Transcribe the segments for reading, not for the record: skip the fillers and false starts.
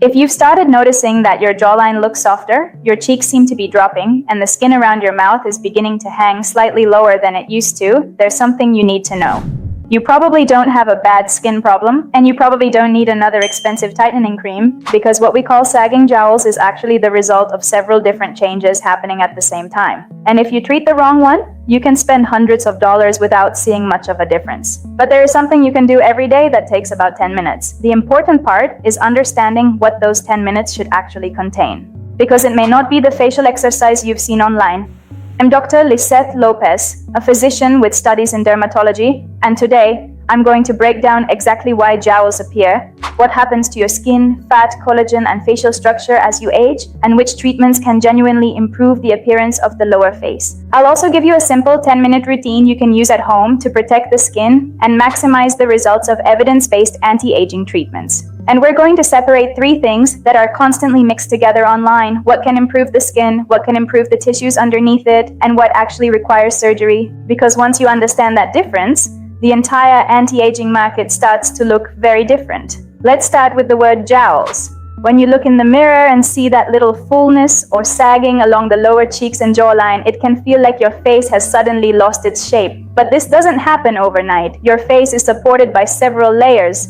If you've started noticing that your jawline looks softer, your cheeks seem to be dropping, and the skin around your mouth is beginning to hang slightly lower than it used to, there's something you need to know. You probably don't have a bad skin problem, and you probably don't need another expensive tightening cream, because what we call sagging jowls is actually the result of several different changes happening at the same time. And if you treat the wrong one, you can spend hundreds of dollars without seeing much of a difference. But there is something you can do every day that takes about 10 minutes. The important part is understanding what those 10 minutes should actually contain, because it may not be the facial exercise you've seen online. I'm Dr. Liseth Lopez, a physician with studies in dermatology, and today I'm going to break down exactly why jowls appear, what happens to your skin, fat, collagen, and facial structure as you age, and which treatments can genuinely improve the appearance of the lower face. I'll also give you a simple 10-minute routine you can use at home to protect the skin and maximize the results of evidence-based anti-aging treatments. And we're going to separate 3 things that are constantly mixed together online: what can improve the skin, what can improve the tissues underneath it, and what actually requires surgery. Because once you understand that difference, the entire anti-aging market starts to look very different. Let's start with the word jowls. When you look in the mirror and see that little fullness or sagging along the lower cheeks and jawline, it can feel like your face has suddenly lost its shape. But this doesn't happen overnight. Your face is supported by several layers.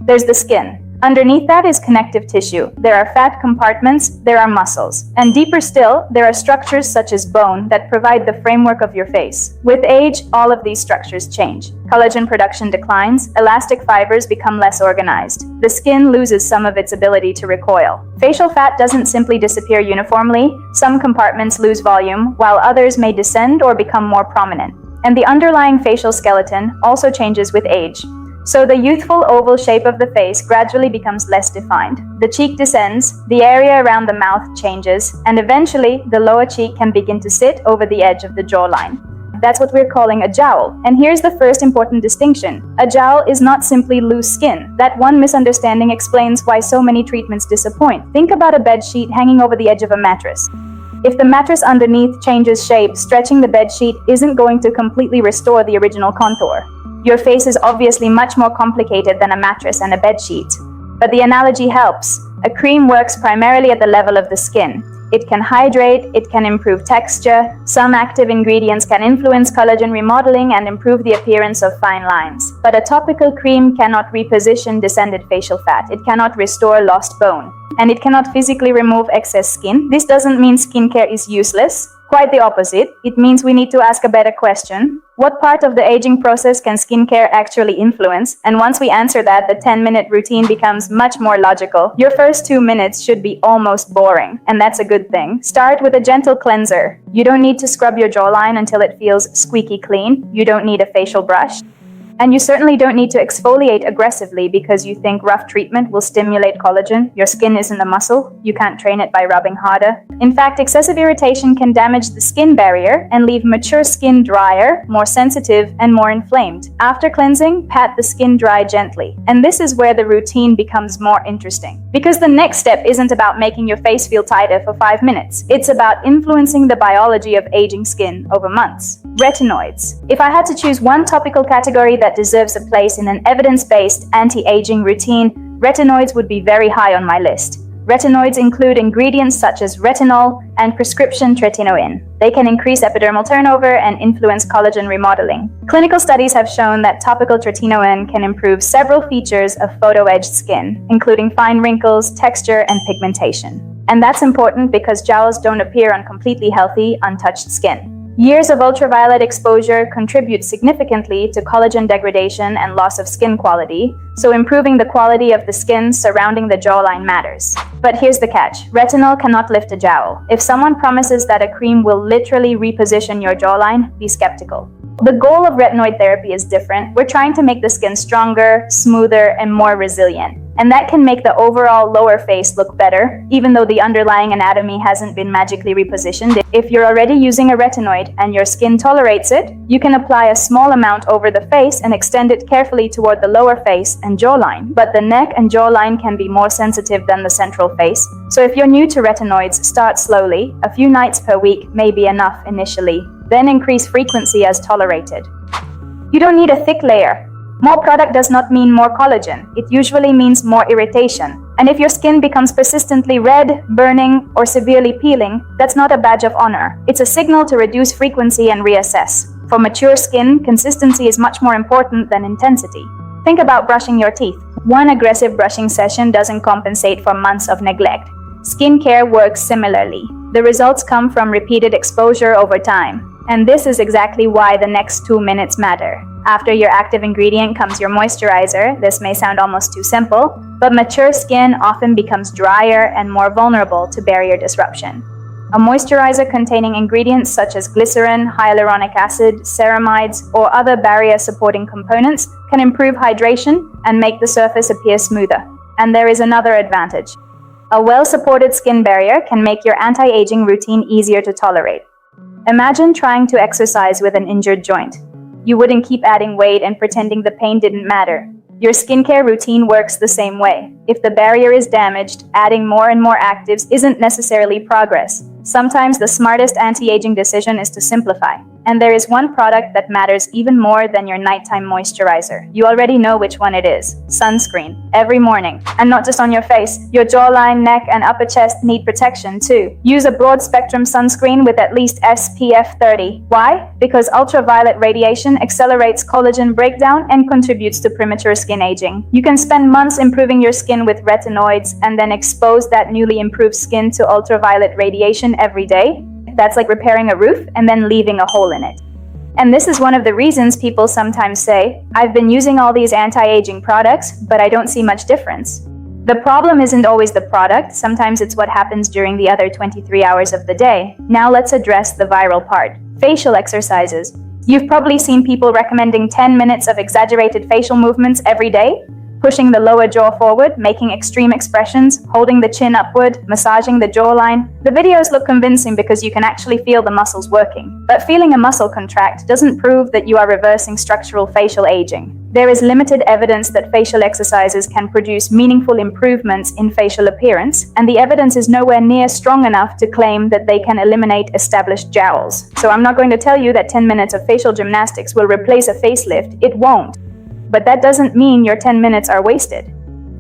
There's the skin. Underneath that is connective tissue. There are fat compartments, there are muscles. And deeper still, there are structures such as bone that provide the framework of your face. With age, all of these structures change. Collagen production declines, elastic fibers become less organized. The skin loses some of its ability to recoil. Facial fat doesn't simply disappear uniformly. Some compartments lose volume, while others may descend or become more prominent. And the underlying facial skeleton also changes with age. So the youthful oval shape of the face gradually becomes less defined. The cheek descends, the area around the mouth changes, and eventually the lower cheek can begin to sit over the edge of the jawline. That's what we're calling a jowl. And here's the first important distinction. A jowl is not simply loose skin. That one misunderstanding explains why so many treatments disappoint. Think about a bed sheet hanging over the edge of a mattress. If the mattress underneath changes shape, stretching the bed sheet isn't going to completely restore the original contour. Your face is obviously much more complicated than a mattress and a bed sheet. But the analogy helps. A cream works primarily at the level of the skin. It can hydrate, it can improve texture. Some active ingredients can influence collagen remodeling and improve the appearance of fine lines. But a topical cream cannot reposition descended facial fat. It cannot restore lost bone. And it cannot physically remove excess skin. This doesn't mean skincare is useless. Quite the opposite. It means we need to ask a better question. What part of the aging process can skincare actually influence? And once we answer that, the 10-minute routine becomes much more logical. Your first 2 minutes should be almost boring, and that's a good thing. Start with a gentle cleanser. You don't need to scrub your jawline until it feels squeaky clean. You don't need a facial brush. And you certainly don't need to exfoliate aggressively because you think rough treatment will stimulate collagen. Your skin isn't a muscle. You can't train it by rubbing harder. In fact, excessive irritation can damage the skin barrier and leave mature skin drier, more sensitive, and more inflamed. After cleansing, pat the skin dry gently. And this is where the routine becomes more interesting. Because the next step isn't about making your face feel tighter for 5 minutes. It's about influencing the biology of aging skin over months. Retinoids. If I had to choose one topical category that deserves a place in an evidence-based anti-aging routine, retinoids would be very high on my list. Retinoids include ingredients such as retinol and prescription tretinoin. They can increase epidermal turnover and influence collagen remodeling. Clinical studies have shown that topical tretinoin can improve several features of photo-edged skin, including fine wrinkles, texture, and pigmentation. And that's important because jowls don't appear on completely healthy, untouched skin. Years of ultraviolet exposure contribute significantly to collagen degradation and loss of skin quality, so improving the quality of the skin surrounding the jawline matters. But here's the catch. Retinol cannot lift a jowl. If someone promises that a cream will literally reposition your jawline, be skeptical. The goal of retinoid therapy is different. We're trying to make the skin stronger, smoother, and more resilient. And that can make the overall lower face look better, even though the underlying anatomy hasn't been magically repositioned. If you're already using a retinoid and your skin tolerates it, you can apply a small amount over the face and extend it carefully toward the lower face and jawline. But the neck and jawline can be more sensitive than the central face. So if you're new to retinoids, start slowly. A few nights per week may be enough initially. Then increase frequency as tolerated. You don't need a thick layer. More product does not mean more collagen. It usually means more irritation. And if your skin becomes persistently red, burning, or severely peeling, that's not a badge of honor. It's a signal to reduce frequency and reassess. For mature skin, consistency is much more important than intensity. Think about brushing your teeth. One aggressive brushing session doesn't compensate for months of neglect. Skincare works similarly. The results come from repeated exposure over time. And this is exactly why the next 2 minutes matter. After your active ingredient comes your moisturizer. This may sound almost too simple, but mature skin often becomes drier and more vulnerable to barrier disruption. A moisturizer containing ingredients such as glycerin, hyaluronic acid, ceramides, or other barrier-supporting components can improve hydration and make the surface appear smoother. And there is another advantage. A well-supported skin barrier can make your anti-aging routine easier to tolerate. Imagine trying to exercise with an injured joint. You wouldn't keep adding weight and pretending the pain didn't matter. Your skincare routine works the same way. If the barrier is damaged, adding more and more actives isn't necessarily progress. Sometimes the smartest anti-aging decision is to simplify. And there is one product that matters even more than your nighttime moisturizer. You already know which one it is. Sunscreen. Every morning. And not just on your face. Your jawline, neck, and upper chest need protection too. Use a broad-spectrum sunscreen with at least SPF 30. Why? Because ultraviolet radiation accelerates collagen breakdown and contributes to premature skin aging. You can spend months improving your skin with retinoids and then expose that newly improved skin to ultraviolet radiation every day. That's like repairing a roof and then leaving a hole in it. And this is one of the reasons people sometimes say, I've been using all these anti-aging products, but I don't see much difference. The problem isn't always the product, sometimes it's what happens during the other 23 hours of the day. Now let's address the viral part. Facial exercises. You've probably seen people recommending 10 minutes of exaggerated facial movements every day. Pushing the lower jaw forward, making extreme expressions, holding the chin upward, massaging the jawline. The videos look convincing because you can actually feel the muscles working. But feeling a muscle contract doesn't prove that you are reversing structural facial aging. There is limited evidence that facial exercises can produce meaningful improvements in facial appearance, and the evidence is nowhere near strong enough to claim that they can eliminate established jowls. So I'm not going to tell you that 10 minutes of facial gymnastics will replace a facelift. It won't. But that doesn't mean your 10 minutes are wasted.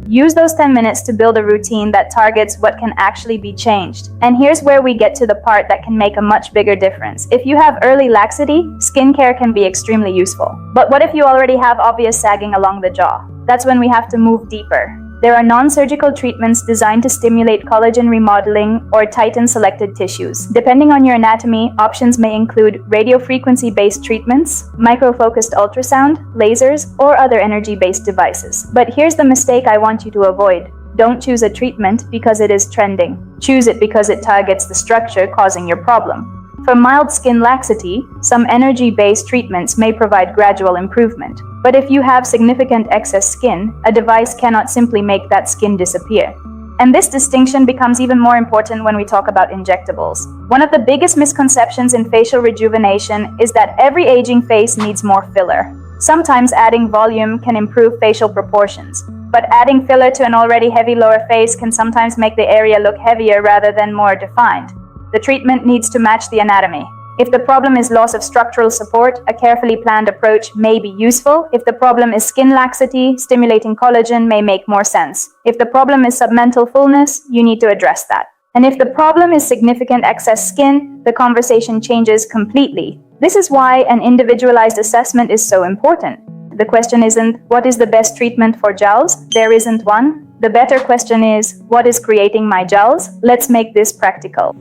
Use those 10 minutes to build a routine that targets what can actually be changed. And here's where we get to the part that can make a much bigger difference. If you have early laxity, skincare can be extremely useful. But what if you already have obvious sagging along the jaw? That's when we have to move deeper. There are non-surgical treatments designed to stimulate collagen remodeling or tighten selected tissues. Depending on your anatomy, options may include radiofrequency-based treatments, micro-focused ultrasound, lasers, or other energy-based devices. But here's the mistake I want you to avoid. Don't choose a treatment because it is trending. Choose it because it targets the structure causing your problem. For mild skin laxity, some energy-based treatments may provide gradual improvement. But if you have significant excess skin, a device cannot simply make that skin disappear. And this distinction becomes even more important when we talk about injectables. One of the biggest misconceptions in facial rejuvenation is that every aging face needs more filler. Sometimes adding volume can improve facial proportions, but adding filler to an already heavy lower face can sometimes make the area look heavier rather than more defined. The treatment needs to match the anatomy. If the problem is loss of structural support, a carefully planned approach may be useful. If the problem is skin laxity, stimulating collagen may make more sense. If the problem is submental fullness, you need to address that. And if the problem is significant excess skin, the conversation changes completely. This is why an individualized assessment is so important. The question isn't, what is the best treatment for jowls? There isn't one. The better question is, what is creating my jowls? Let's make this practical.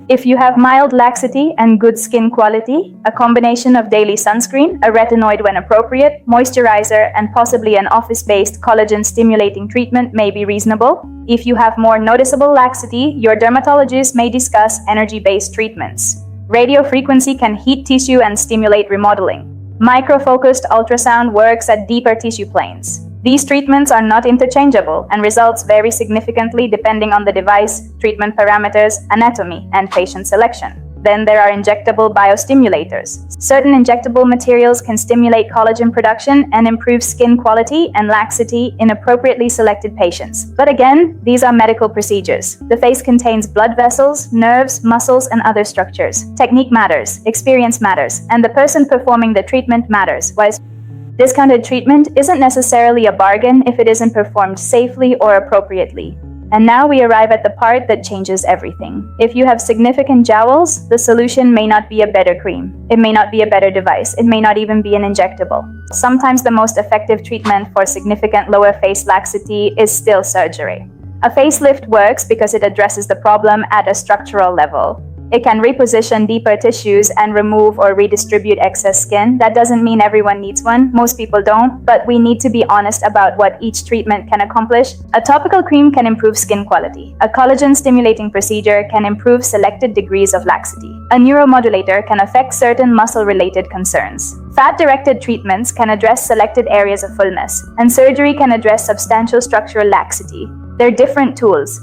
If you have mild laxity and good skin quality, a combination of daily sunscreen, a retinoid when appropriate, moisturizer, and possibly an office-based collagen-stimulating treatment may be reasonable. If you have more noticeable laxity, your dermatologist may discuss energy-based treatments. Radiofrequency can heat tissue and stimulate remodeling. Micro-focused ultrasound works at deeper tissue planes. These treatments are not interchangeable, and results vary significantly depending on the device, treatment parameters, anatomy, and patient selection. Then there are injectable biostimulators. Certain injectable materials can stimulate collagen production and improve skin quality and laxity in appropriately selected patients. But again, these are medical procedures. The face contains blood vessels, nerves, muscles, and other structures. Technique matters, experience matters, and the person performing the treatment matters. Discounted treatment isn't necessarily a bargain if it isn't performed safely or appropriately. And now we arrive at the part that changes everything. If you have significant jowls, the solution may not be a better cream. It may not be a better device. It may not even be an injectable. Sometimes the most effective treatment for significant lower face laxity is still surgery. A facelift works because it addresses the problem at a structural level. It can reposition deeper tissues and remove or redistribute excess skin. That doesn't mean everyone needs one. Most people don't, but we need to be honest about what each treatment can accomplish. A topical cream can improve skin quality. A collagen-stimulating procedure can improve selected degrees of laxity. A neuromodulator can affect certain muscle-related concerns. Fat-directed treatments can address selected areas of fullness, and surgery can address substantial structural laxity. They're different tools.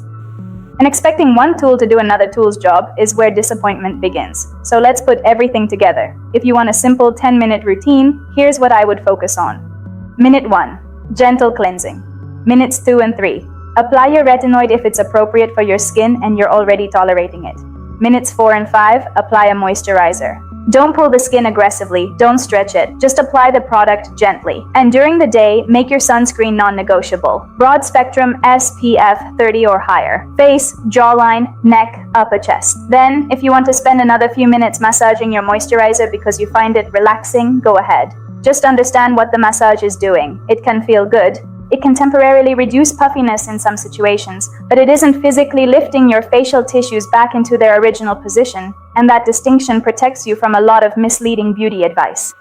And expecting one tool to do another tool's job is where disappointment begins. So let's put everything together. If you want a simple 10-minute routine, here's what I would focus on. Minute 1, gentle cleansing. Minutes 2 and 3, apply your retinoid if it's appropriate for your skin and you're already tolerating it. Minutes 4 and 5, apply a moisturizer. Don't pull the skin aggressively, don't stretch it, just apply the product gently. And during the day, make your sunscreen non-negotiable. Broad spectrum SPF 30 or higher. Face, jawline, neck, upper chest. Then, if you want to spend another few minutes massaging your moisturizer because you find it relaxing, go ahead. Just understand what the massage is doing. It can feel good. It can temporarily reduce puffiness in some situations, but it isn't physically lifting your facial tissues back into their original position, and that distinction protects you from a lot of misleading beauty advice.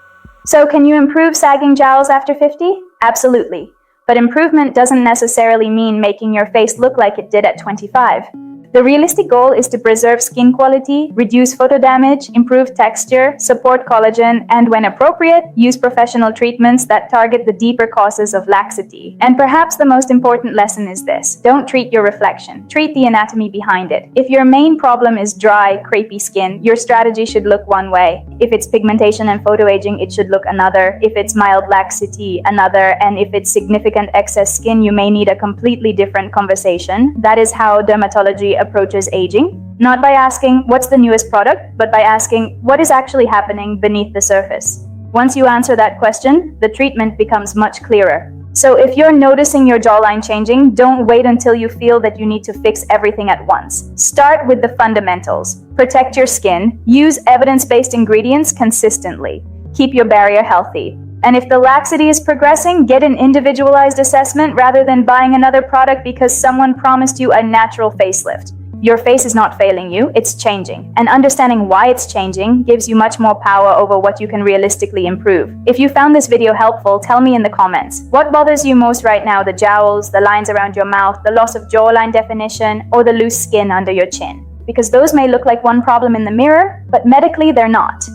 So can you improve sagging jowls after 50? Absolutely. But improvement doesn't necessarily mean making your face look like it did at 25. The realistic goal is to preserve skin quality, reduce photo damage, improve texture, support collagen, and when appropriate, use professional treatments that target the deeper causes of laxity. And perhaps the most important lesson is this: don't treat your reflection, treat the anatomy behind it. If your main problem is dry, crepey skin, your strategy should look one way. If it's pigmentation and photoaging, it should look another. If it's mild laxity, another. And if it's significant excess skin, you may need a completely different conversation. That is how dermatology approaches aging, not by asking what's the newest product, but by asking what is actually happening beneath the surface. Once you answer that question, the treatment becomes much clearer. So if you're noticing your jawline changing, don't wait until you feel that you need to fix everything at once. Start with the fundamentals. Protect your skin, use evidence-based ingredients consistently, keep your barrier healthy. And if the laxity is progressing, get an individualized assessment rather than buying another product because someone promised you a natural facelift. Your face is not failing you, it's changing. And understanding why it's changing gives you much more power over what you can realistically improve. If you found this video helpful, tell me in the comments. What bothers you most right now? The jowls, the lines around your mouth, the loss of jawline definition, or the loose skin under your chin? Because those may look like one problem in the mirror, but medically they're not.